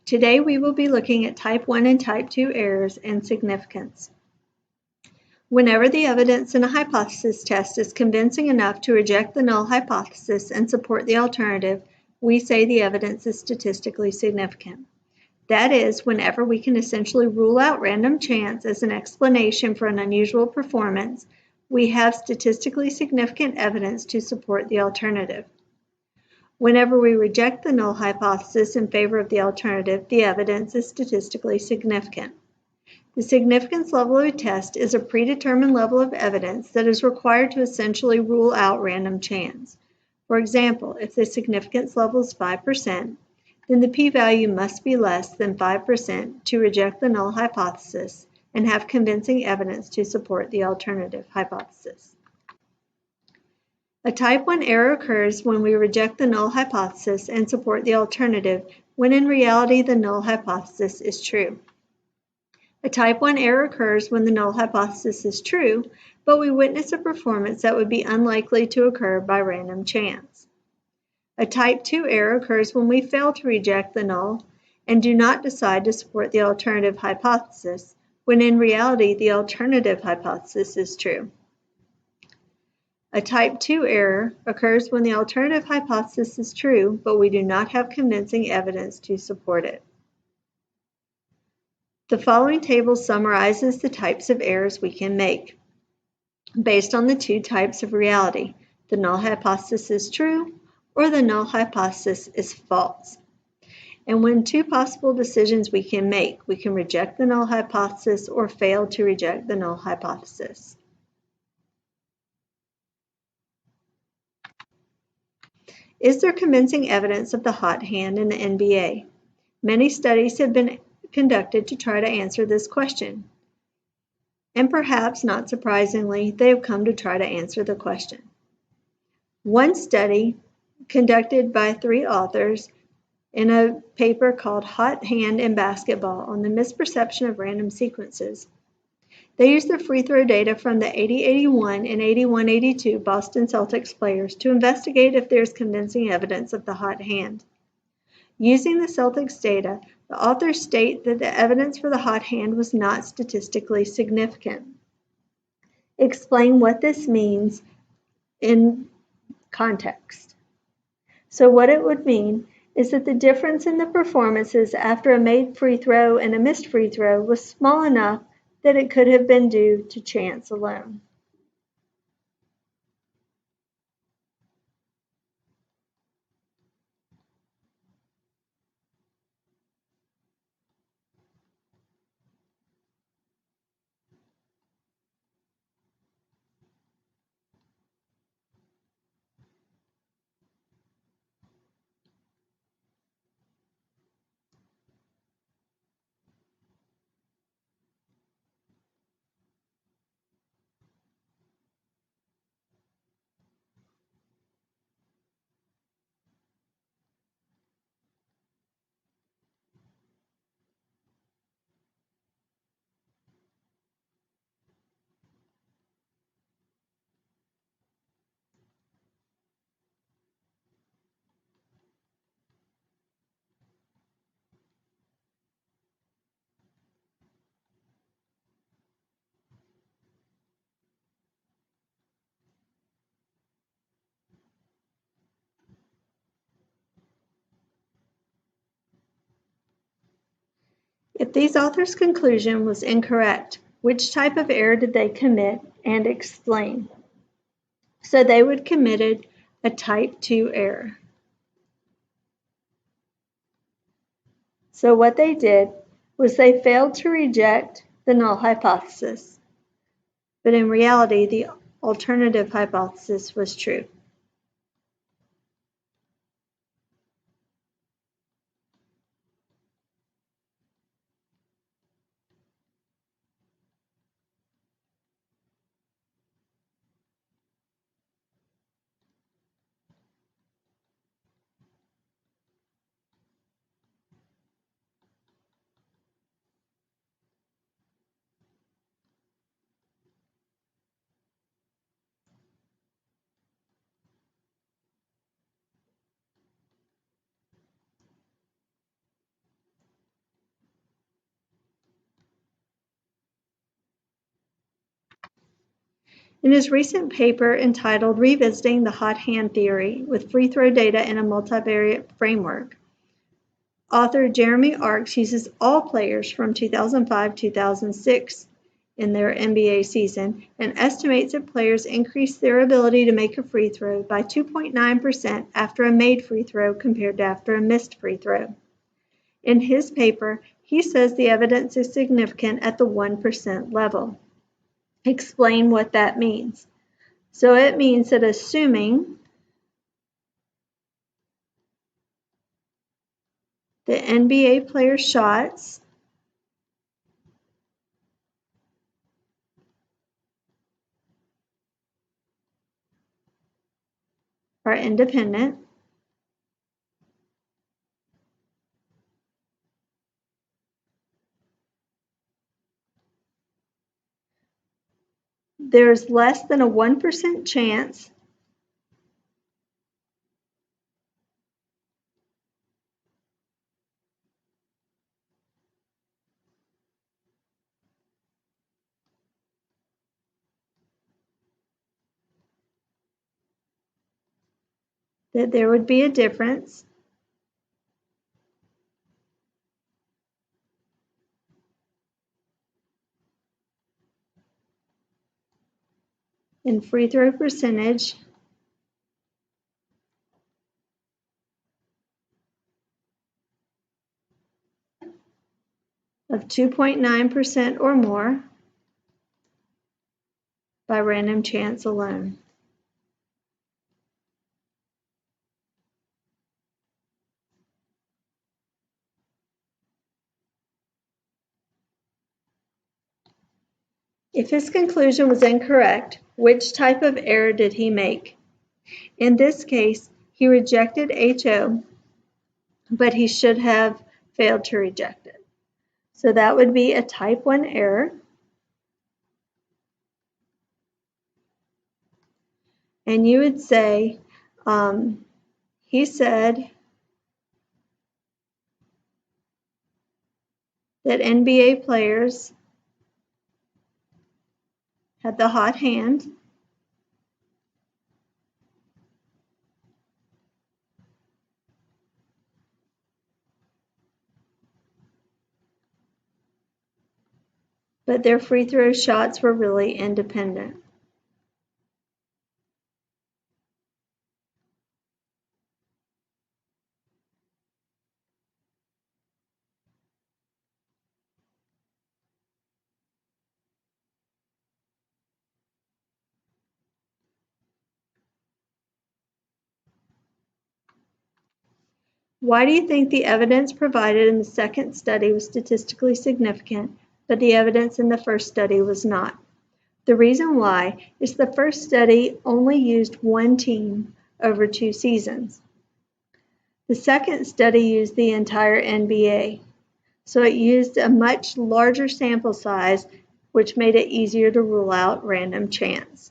Today we will be looking at type 1 and type 2 errors and significance. Whenever the evidence in a hypothesis test is convincing enough to reject the null hypothesis and support the alternative, we say the evidence is statistically significant. That is, whenever we can essentially rule out random chance as an explanation for an unusual performance, we have statistically significant evidence to support the alternative. Whenever we reject the null hypothesis in favor of the alternative, the evidence is statistically significant. The significance level of a test is a predetermined level of evidence that is required to essentially rule out random chance. For example, if the significance level is 5%, then the p-value must be less than 5% to reject the null hypothesis and have convincing evidence to support the alternative hypothesis. A type 1 error occurs when we reject the null hypothesis and support the alternative when in reality the null hypothesis is true. A type 1 error occurs when the null hypothesis is true, but we witness a performance that would be unlikely to occur by random chance. A type 2 error occurs when we fail to reject the null and do not decide to support the alternative hypothesis, when in reality the alternative hypothesis is true. A type 2 error occurs when the alternative hypothesis is true, but we do not have convincing evidence to support it. The following table summarizes the types of errors we can make based on the two types of reality: the null hypothesis is true or the null hypothesis is false. And when two possible decisions we can make, we can reject the null hypothesis or fail to reject the null hypothesis. Is there convincing evidence of the hot hand in the NBA? Many studies have been conducted to try to answer this question. And perhaps not surprisingly, they have come to try to answer the question. One study conducted by 3 authors in a paper called Hot Hand in Basketball on the Misperception of Random Sequences. They used the free throw data from the 80-81 and 81-82 Boston Celtics players to investigate if there is convincing evidence of the hot hand. Using the Celtics data, the authors state that the evidence for the hot hand was not statistically significant. Explain what this means in context. So what it would mean is that the difference in the performances after a made free throw and a missed free throw was small enough that it could have been due to chance alone. If these authors' conclusion was incorrect, which type of error did they commit and explain? So they would have committed a type 2 error. So what they did was they failed to reject the null hypothesis, but in reality the alternative hypothesis was true. In his recent paper entitled Revisiting the Hot Hand Theory with Free Throw Data in a Multivariate Framework, author Jeremy Arks uses all players from 2005-2006 in their NBA season and estimates that players increased their ability to make a free throw by 2.9% after a made free throw compared to after a missed free throw. In his paper, he says the evidence is significant at the 1% level. Explain what that means. So it means that assuming the NBA player's shots are independent, there's less than a 1% chance that there would be a difference in free throw percentage of 2.9% or more by random chance alone. If his conclusion was incorrect, which type of error did he make? In this case, he rejected HO, but he should have failed to reject it. So that would be a type 1 error. And you would say, he said that NBA players had the hot hand, but their free throw shots were really independent. Why do you think the evidence provided in the second study was statistically significant, but the evidence in the first study was not? The reason why is the first study only used one team over 2 seasons. The second study used the entire NBA, so it used a much larger sample size, which made it easier to rule out random chance.